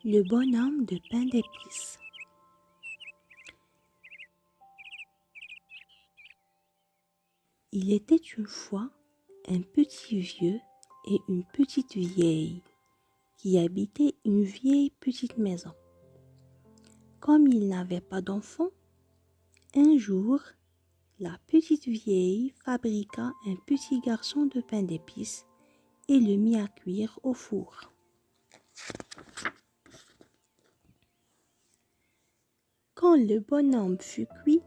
Le bonhomme de pain d'épices. Il était une fois un petit vieux et une petite vieille qui habitaient une vieille petite maison. Comme ils n'avaient pas d'enfants, un jour, la petite vieille fabriqua un petit garçon de pain d'épices et le mit à cuire au four. Quand le bonhomme fut cuit,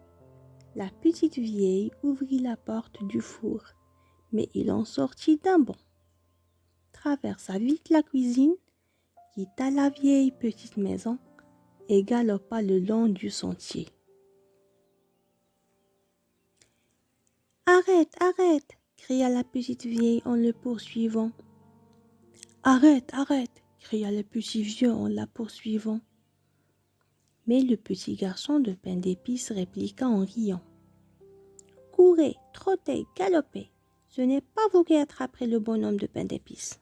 la petite vieille ouvrit la porte du four, mais il en sortit d'un bond, traversa vite la cuisine, quitta la vieille petite maison et galopa le long du sentier. « Arrête, arrête !» cria la petite vieille en le poursuivant. « Arrête, arrête !» cria le petit vieux en la poursuivant. Mais le petit garçon de pain d'épices répliqua en riant. « Courez, trottez, galopez, ce n'est pas vous qui attraperez le bonhomme de pain d'épices. »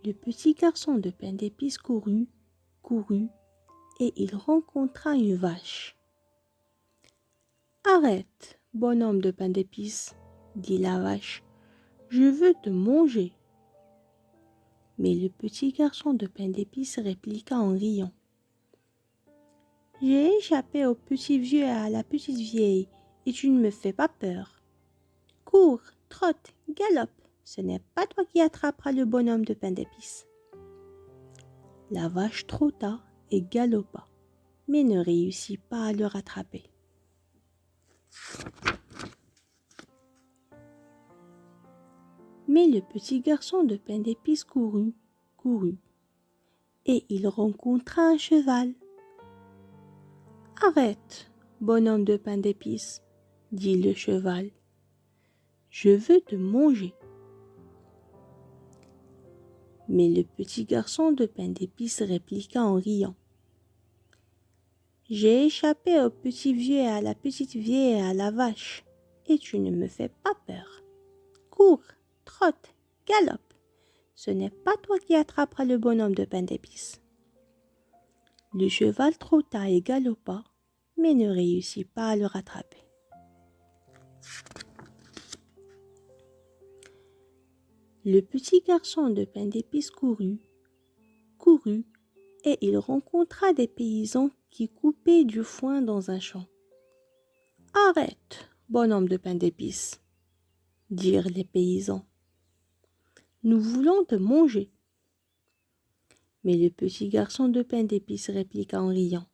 Le petit garçon de pain d'épices courut, et il rencontra une vache. « Arrête, bonhomme de pain d'épices, dit la vache, je veux te manger. » Mais le petit garçon de pain d'épices répliqua en riant. « J'ai échappé au petit vieux et à la petite vieille, et tu ne me fais pas peur. Cours, trotte, galope, ce n'est pas toi qui attraperas le bonhomme de pain d'épices. » La vache trotta et galopa, mais ne réussit pas à le rattraper. Mais le petit garçon de pain d'épices courut, et il rencontra un cheval. « Arrête, bonhomme de pain d'épices, dit le cheval, je veux te manger. » Mais le petit garçon de pain d'épices répliqua en riant. « J'ai échappé au petit vieux et à la petite vieille et à la vache, et tu ne me fais pas peur. Cours, trotte, galope, ce n'est pas toi qui attraperas le bonhomme de pain d'épices. » Le cheval trotta et galopa, mais ne réussit pas à le rattraper. Le petit garçon de pain d'épices courut, et il rencontra des paysans qui coupaient du foin dans un champ. « Arrête, bonhomme de pain d'épices, dirent les paysans. Nous voulons te manger. » Mais le petit garçon de pain d'épices répliqua en riant.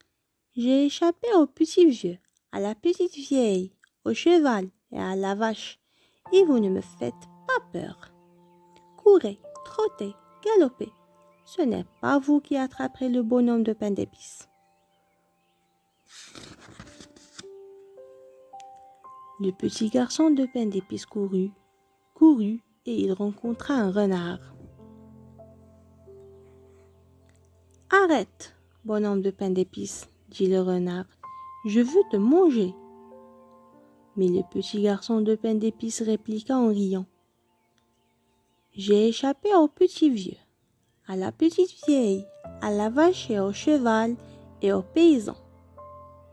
« J'ai échappé au petit vieux, à la petite vieille, au cheval et à la vache, et vous ne me faites pas peur. Courez, trottez, galopez, ce n'est pas vous qui attraperez le bonhomme de pain d'épices. » Le petit garçon de pain d'épices courut, et il rencontra un renard. « Arrête, bonhomme de pain d'épices, dit le renard, je veux te manger. » Mais le petit garçon de pain d'épices répliqua en riant. « J'ai échappé au petit vieux, à la petite vieille, à la vache et au cheval et aux paysans,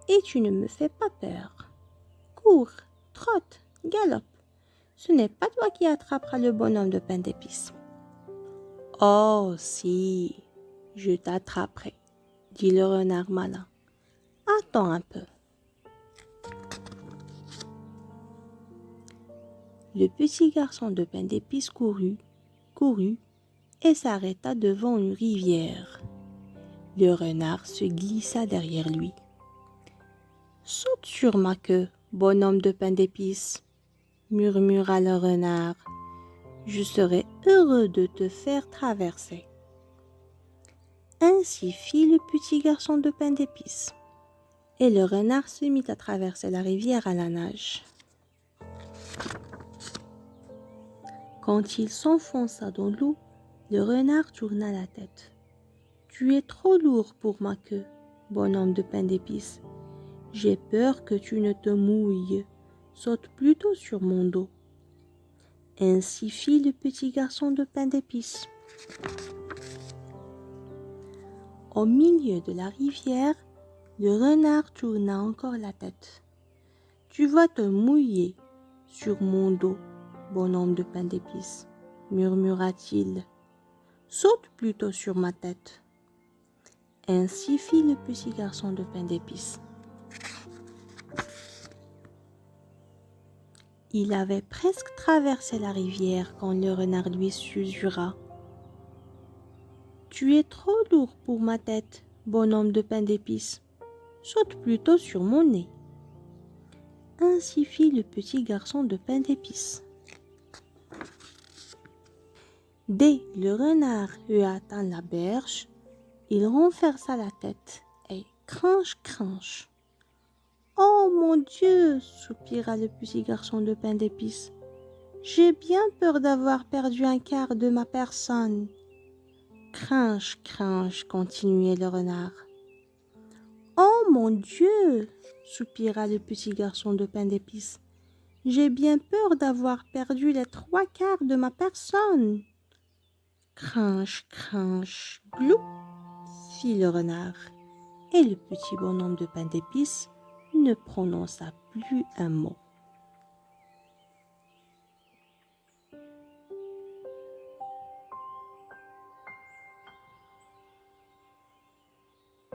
et tu ne me fais pas peur. Cours, trotte, galope, ce n'est pas toi qui attraperas le bonhomme de pain d'épices. »« Oh si, je t'attraperai, dit le renard malin. Attends un peu. » Le petit garçon de pain d'épices courut, et s'arrêta devant une rivière. Le renard se glissa derrière lui. « Saute sur ma queue, bonhomme de pain d'épices, murmura le renard. Je serai heureux de te faire traverser. » Ainsi fit le petit garçon de pain d'épices. Et le renard se mit à traverser la rivière à la nage. Quand il s'enfonça dans l'eau, le renard tourna la tête. « Tu es trop lourd pour ma queue, bonhomme de pain d'épices. J'ai peur que tu ne te mouilles. Saute plutôt sur mon dos. » Ainsi fit le petit garçon de pain d'épices. Au milieu de la rivière, le renard tourna encore la tête. « Tu vas te mouiller sur mon dos, bonhomme de pain d'épices, murmura-t-il. Saute plutôt sur ma tête. Ainsi fit le petit garçon de pain d'épices. Il avait presque traversé la rivière quand le renard lui susurra. « Tu es trop lourd pour ma tête, bonhomme de pain d'épices. Saute plutôt sur mon nez. » Ainsi fit le petit garçon de pain d'épices. Dès le renard eut atteint la berge, il renversa la tête et cranche, cranche. « Oh mon Dieu !» soupira le petit garçon de pain d'épices. « J'ai bien peur d'avoir perdu un quart de ma personne. » Cranche, cranche, continuait le renard. « Oh mon Dieu !» soupira le petit garçon de pain d'épices. « J'ai bien peur d'avoir perdu les 3/4 de ma personne. » Cranche, cranche, glou, fit le renard, et le petit bonhomme de pain d'épices ne prononça plus un mot.